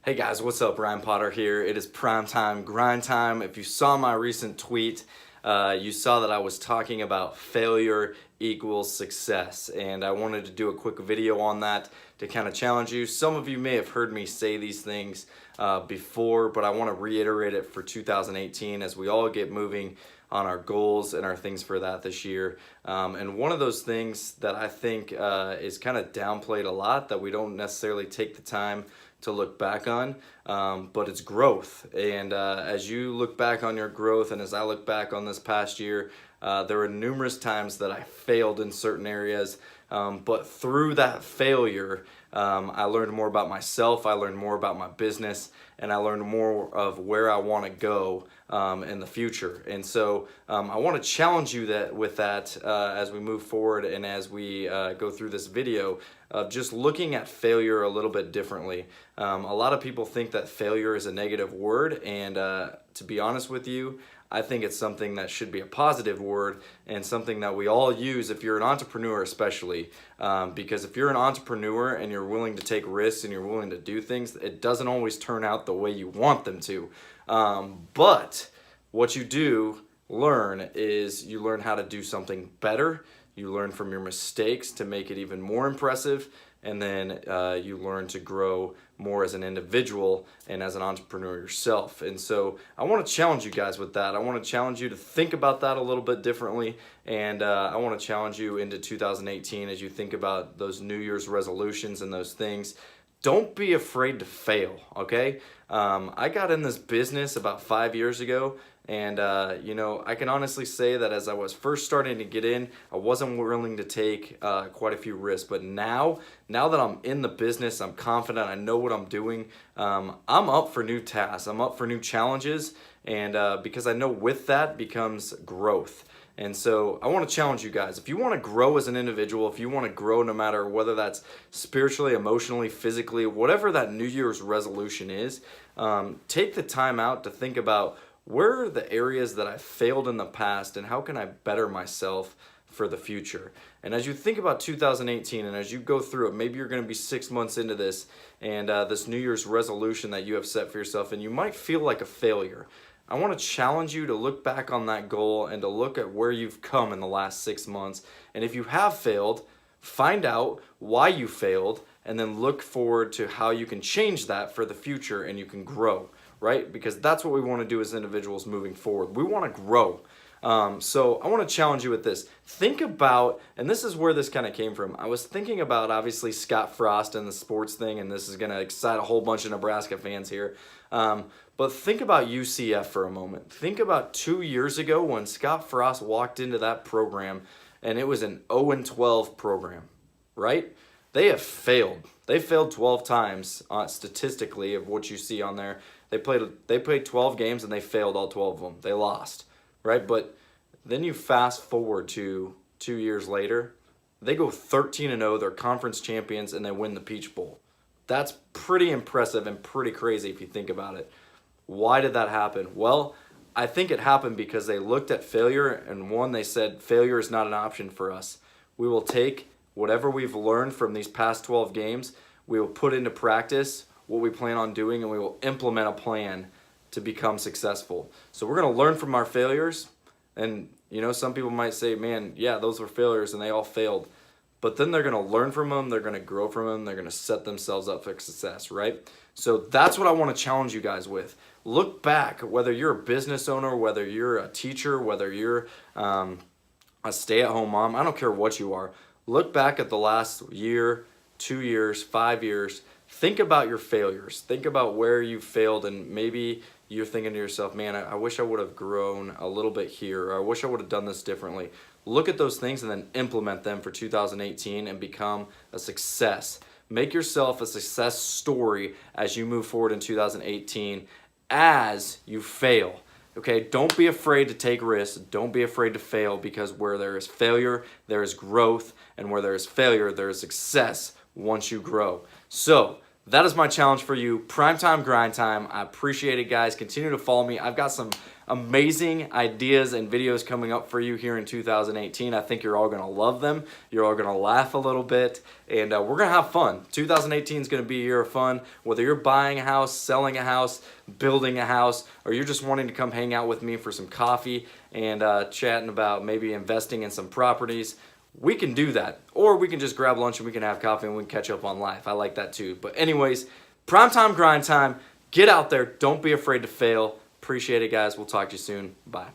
Hey guys, what's up? Ryan Potter here. It is prime time, grind time. If you saw my recent tweet, you saw that I was talking about failure equals success, and I wanted to do a quick video on that to kind of challenge you. Some of you may have heard me say these things before, but I want to reiterate it for 2018 as we all get moving on our goals and our things for that this year. And one of those things that I think is kind of downplayed a lot, that we don't necessarily take the time to look back on, but it's growth. And as you look back on your growth, and as I look back on this past year, there were numerous times that I failed in certain areas, but through that failure, I learned more about myself, I learned more about my business, and I learned more of where I want to go in the future. And so I want to challenge you with that as we move forward and as we go through this video of just looking at failure a little bit differently. A lot of people think that failure is a negative word, and to be honest with you, I think it's something that should be a positive word and something that we all use if you're an entrepreneur especially, because if you're an entrepreneur and you're willing to take risks and you're willing to do things, it doesn't always turn out the way you want them to. But what you do learn is you learn how to do something better. You learn from your mistakes to make it even more impressive, and then you learn to grow more as an individual and as an entrepreneur yourself. And so I want to challenge you guys with that. I want to challenge you to think about that a little bit differently, and I want to challenge you into 2018 as you think about those New Year's resolutions and those things. Don't be afraid to fail, okay? I got in this business about 5 years ago, and I can honestly say that as I was first starting to get in, I wasn't willing to take quite a few risks. But now that I'm in the business, I'm confident, I know what I'm doing. I'm up for new tasks, I'm up for new challenges, and because I know with that becomes growth. And so I want to challenge you guys. If you want to grow as an individual, if you want to grow no matter whether that's spiritually, emotionally, physically, whatever that New Year's resolution is, take the time out to think about where are the areas that I failed in the past and how can I better myself for the future. And as you think about 2018 and as you go through it, maybe you're going to be 6 months into this and this New Year's resolution that you have set for yourself, and you might feel like a failure. I want to challenge you to look back on that goal and to look at where you've come in the last 6 months. And if you have failed, find out why you failed and then look forward to how you can change that for the future and you can grow, right? Because that's what we want to do as individuals moving forward. We want to grow. So I want to challenge you with this. Think about, and this is where this kind of came from. I was thinking about obviously Scott Frost and the sports thing, and this is going to excite a whole bunch of Nebraska fans here. But think about UCF for a moment. Think about 2 years ago when Scott Frost walked into that program and it was an 0-12 program, right? They have failed. They failed 12 times statistically of what you see on there. They played 12 games and they failed all 12 of them. They lost, right? But then you fast forward to 2 years later, they go 13-0, they're conference champions, and they win the Peach Bowl. That's pretty impressive and pretty crazy if you think about it. Why did that happen? Well, I think it happened because they looked at failure, and one, they said failure is not an option for us. We will take whatever we've learned from these past 12 games, we will put into practice what we plan on doing, and we will implement a plan to become successful. So we're going to learn from our failures, and some people might say, man, yeah, those were failures and they all failed. But then they're going to learn from them, they're going to grow from them, they're going to set themselves up for success, right? So that's what I want to challenge you guys with. Look back, whether you're a business owner, whether you're a teacher, whether you're a stay-at-home mom, I don't care what you are. Look back at the last year, 2 years, 5 years. Think about your failures. Think about where you failed, and maybe you're thinking to yourself, man, I wish I would have grown a little bit here, or I wish I would have done this differently. Look at those things and then implement them for 2018 and become a success. Make yourself a success story as you move forward in 2018 as you fail. Okay, don't be afraid to take risks. Don't be afraid to fail, because where there is failure, there is growth, and where there is failure, there is success once you grow. So that is my challenge for you. Primetime grind time. I appreciate it, guys. Continue to follow me. I've got some amazing ideas and videos coming up for you here in 2018. I think you're all going to love them. You're all going to laugh a little bit, and we're going to have fun. 2018 is going to be a year of fun. Whether you're buying a house, selling a house, building a house, or you're just wanting to come hang out with me for some coffee and chatting about maybe investing in some properties, we can do that. Or we can just grab lunch and we can have coffee and we can catch up on life. I like that too. But anyways, primetime grind time. Get out there. Don't be afraid to fail. Appreciate it, guys. We'll talk to you soon. Bye.